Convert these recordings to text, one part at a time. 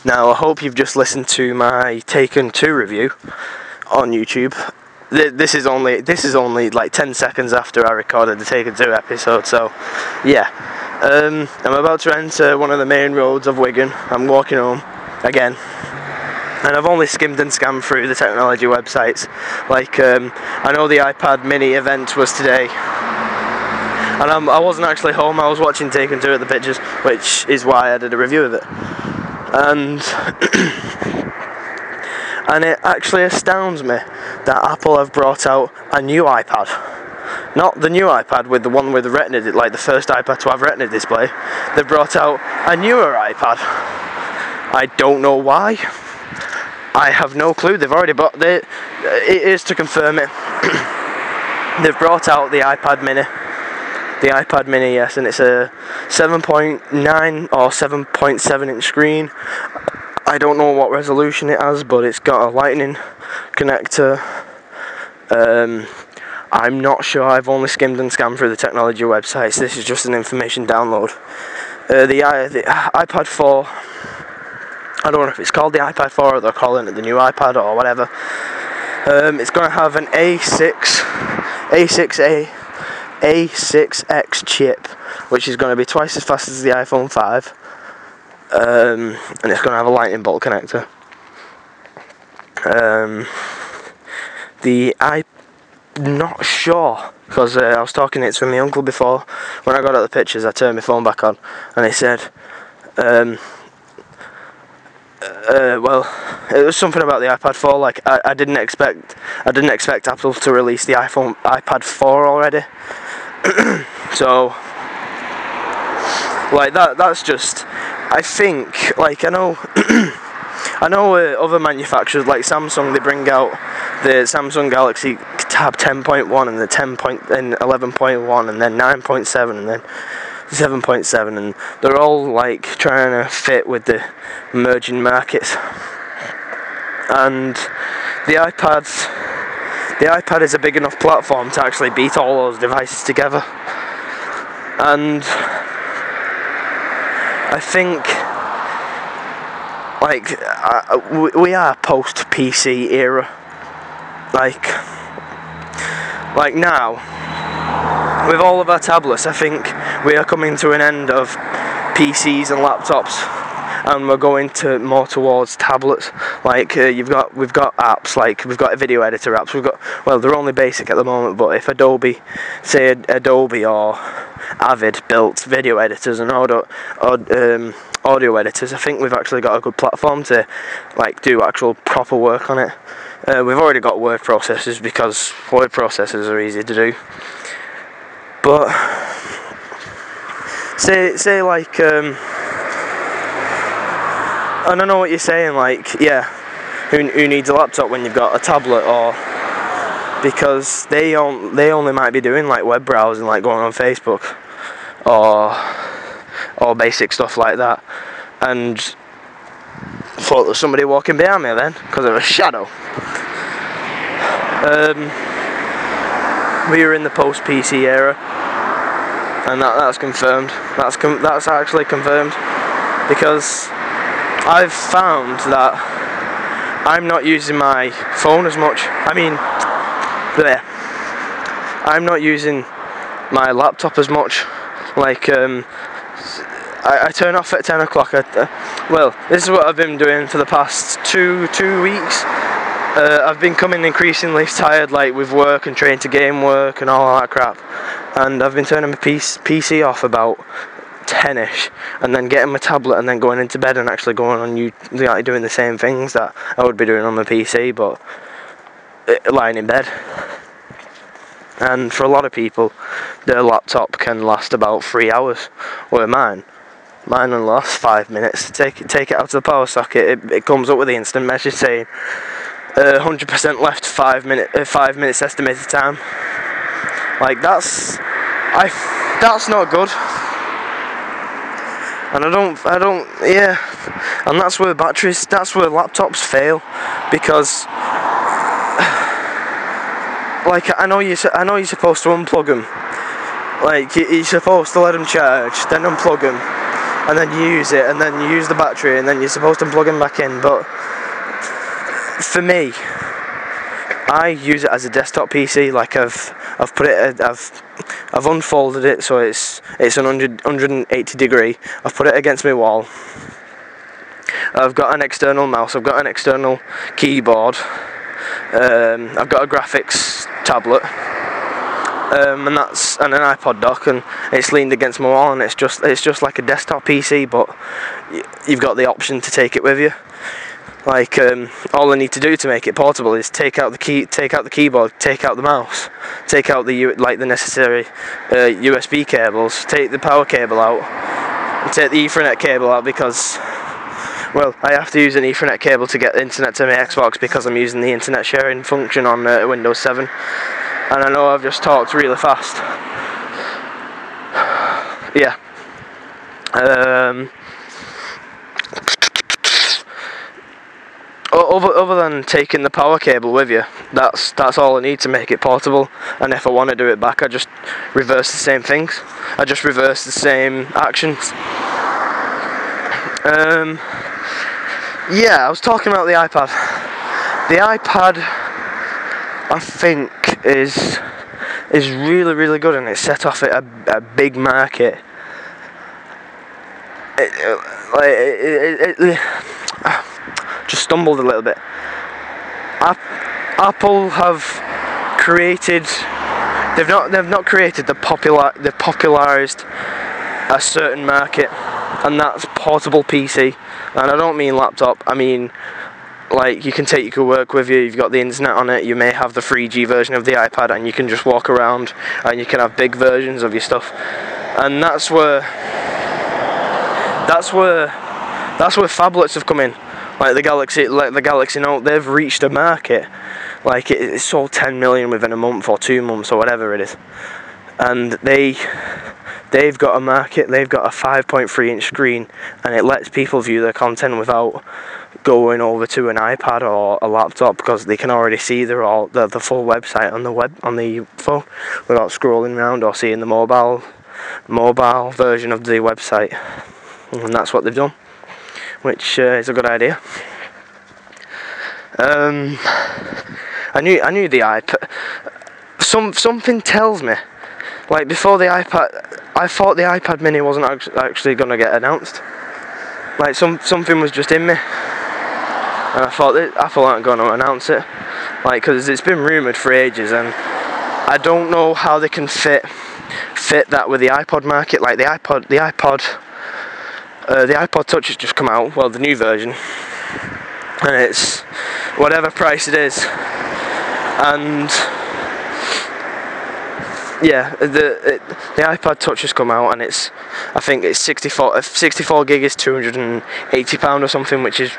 Now I hope you've just listened to my Taken 2 review on YouTube. This is only like 10 seconds after I recorded the Taken 2 episode, so yeah. I'm about to enter one of the main roads of Wigan. I'm walking home again, and I've only skimmed and scanned through the technology websites. Like I know the iPad mini event was today, and I wasn't actually home. I was watching Taken 2 at the pictures, which is why I did a review of it. And and it actually astounds me that Apple have brought out a new iPad. Not the new iPad with the one with the Retina, like the first iPad to have Retina display. They've brought out a newer iPad. I don't know why. I have no clue. They've already bought it. It is to confirm it. They've brought out the iPad mini. The iPad mini, yes, and it's a 7.9 or 7.7 inch screen. I don't know what resolution it has, but it's got a lightning connector. I'm not sure. I've only skimmed and scanned through the technology websites. This is just an information download. The iPad 4, I don't know if it's called the iPad 4 or they're calling it the new iPad or whatever. It's going to have an A6X chip, which is going to be twice as fast as the iPhone 5. And it's going to have a lightning bolt connector. I'm not sure, because I was talking it to my uncle before. When I got out the pictures, I turned my phone back on, and he said, well, it was something about the iPad 4. Like I didn't expect Apple to release the iPad 4 already. So, like that's just. I think, like, I know other manufacturers like Samsung, they bring out the Samsung Galaxy Tab 10.1 and the 11.1 and then 9.7 and then 7.7, and they're all like trying to fit with the emerging markets. And the iPad is a big enough platform to actually beat all those devices together. And I think, like, we are post-PC era. Like now, with all of our tablets, I think we are coming to an end of PCs and laptops, and we're going more towards tablets. Like we've got apps, like we've got video editor apps. Well, they're only basic at the moment, but if Adobe or Avid built video editors and audio editors, I think we've actually got a good platform to like do actual proper work on it. We've already got word processors because word processors are easy to do. But say like I don't know what you're saying. Like, yeah, who needs a laptop when you've got a tablet? Or because they only might be doing like web browsing, like going on Facebook, or basic stuff like that. And thought there was somebody walking behind me then because of a shadow. We are in the post-PC era, and that's confirmed. That's actually confirmed, because I've found that I'm not using my phone as much. I mean, I'm not using my laptop as much. Like, I turn off at 10 o'clock. Well, this is what I've been doing for the past two weeks. I've been coming increasingly tired, like with work and trying to game work and all that crap. And I've been turning my PC off about 10ish, and then getting my tablet and then going into bed and actually going on like doing the same things that I would be doing on my PC, but lying in bed. And for a lot of people, their laptop can last about 3 hours, where mine only lasts 5 minutes. Take it out of the power socket, it comes up with the instant message saying 100% left, 5 minutes estimated time. Like that's not good. And I don't, yeah. And that's where laptops fail, because like I know you're supposed to unplug them. Like you're supposed to let them charge, then unplug them, and then you use it, and then you use the battery, and then you're supposed to plug them back in. But for me, I use it as a desktop PC. Like I've unfolded it so it's an 180 degree. I've put it against my wall. I've got an external mouse. I've got an external keyboard. I've got a graphics tablet. And an iPod dock, and it's leaned against my wall, and it's just like a desktop PC, but you've got the option to take it with you. Like all I need to do to make it portable is take out the keyboard, take out the mouse, take out the necessary USB cables, take the power cable out, and take the Ethernet cable out, because, well, I have to use an Ethernet cable to get the internet to my Xbox because I'm using the internet sharing function on Windows 7. And I know I've just talked really fast. Yeah. Other than taking the power cable with you, that's all I need to make it portable. And if I want to do it back, I just reverse the same things. I just reverse the same actions. Yeah, I was talking about the iPad. The iPad, I think, is really good, and it's set off at a big market. Just stumbled a little bit. Apple have created. They've not created they've popularized a certain market, and that's portable PC. And I don't mean laptop. I mean, like, you can take your work with you, you've got the internet on it, you may have the 3G version of the iPad, and you can just walk around, and you can have big versions of your stuff. And that's where phablets have come in. Like the Galaxy Note, they've reached a market. Like it sold 10 million within a month or 2 months or whatever it is. And they've got a market. They've got a 5.3-inch screen, and it lets people view their content without going over to an iPad or a laptop, because they can already see the full website on the phone without scrolling around or seeing the mobile version of the website. And that's what they've done, which is a good idea. I knew the iPad. Something tells me, like, before the iPad, I thought the iPad Mini wasn't actually going to get announced. Like something was just in me, and I thought that Apple aren't going to announce it, like, because it's been rumoured for ages, and I don't know how they can fit that with the iPod market. Like the iPod Touch has just come out, well, the new version, and it's whatever price it is, and yeah, the iPod Touch has come out, and I think it's 64 gig is £280 or something, which is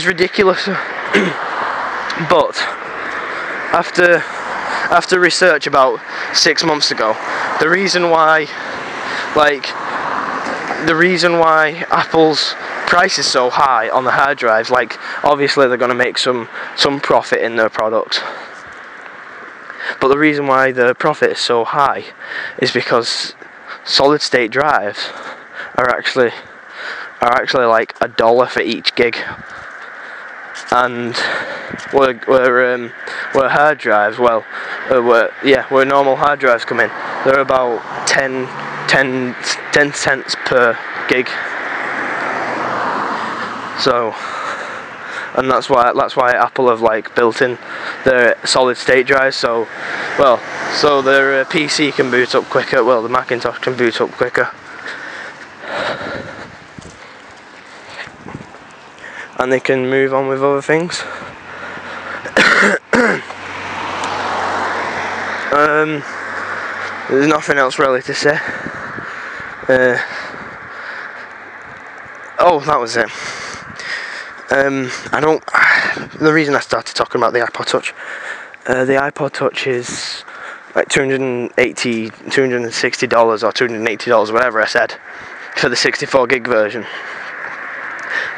ridiculous. But after research about 6 months ago, the reason why Apple's price is so high on the hard drives, like, obviously they're going to make some profit in their product, but the reason why the profit is so high is because solid state drives are actually like $1 for each gig, and where hard drives, where normal hard drives come in, they're about 10 cents per gig. So, and that's why Apple have, like, built in their solid state drives, so their PC can boot up quicker, well, the Macintosh can boot up quicker, and they can move on with other things. There's nothing else really to say. Oh, that was it. The reason I started talking about the iPod Touch, the iPod Touch is like $260 or $280, whatever I said, for the 64 gig version.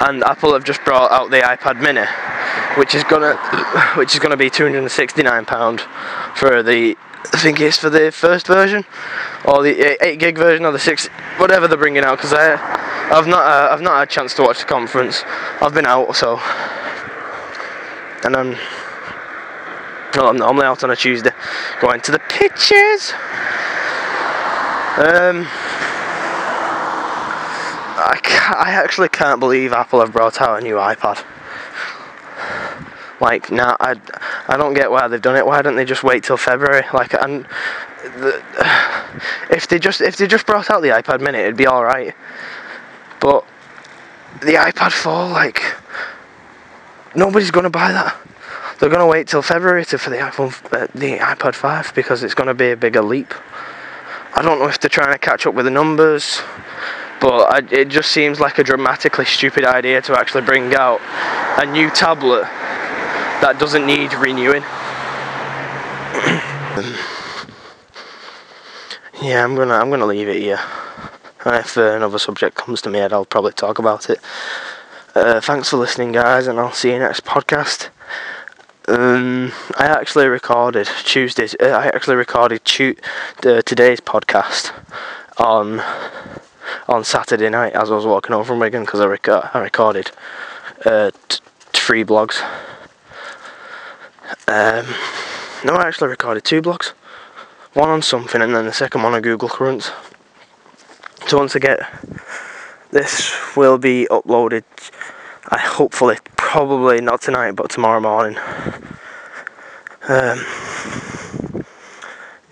And Apple have just brought out the iPad Mini, which is gonna be £269 for the, I think it's for the first version, or the 8 gig version, or the 6, whatever they're bringing out. Because I've not had a chance to watch the conference. I've been out, so, and I'm normally out on a Tuesday, going to the pictures. I actually can't believe Apple have brought out a new iPad. Like, nah, I don't get why they've done it. Why don't they just wait till February? Like, if they just brought out the iPad Mini, it'd be all right. But the iPad 4, like, nobody's gonna buy that. They're gonna wait till February for the iPad 5 because it's gonna be a bigger leap. I don't know if they're trying to catch up with the numbers, but it just seems like a dramatically stupid idea to actually bring out a new tablet that doesn't need renewing. Yeah, I'm gonna leave it here. If another subject comes to me, I'll probably talk about it. Thanks for listening, guys, and I'll see you next podcast. I actually recorded today's podcast on Saturday night as I was walking home from Wigan, because I recorded 3 blogs. No, I actually recorded 2 blogs. One on something, and then the second one on Google Currents. So once I get this, will be uploaded. Hopefully, probably not tonight, but tomorrow morning.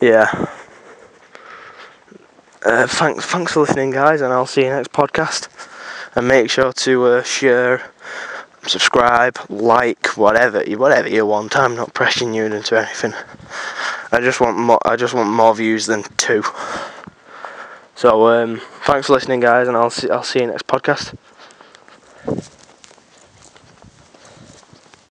Yeah. Thanks for listening, guys, and I'll see you next podcast. And make sure to share, subscribe, like, whatever you want. I'm not pressuring you into anything. I just want more views than 2. So thanks for listening, guys, and I'll see you next podcast.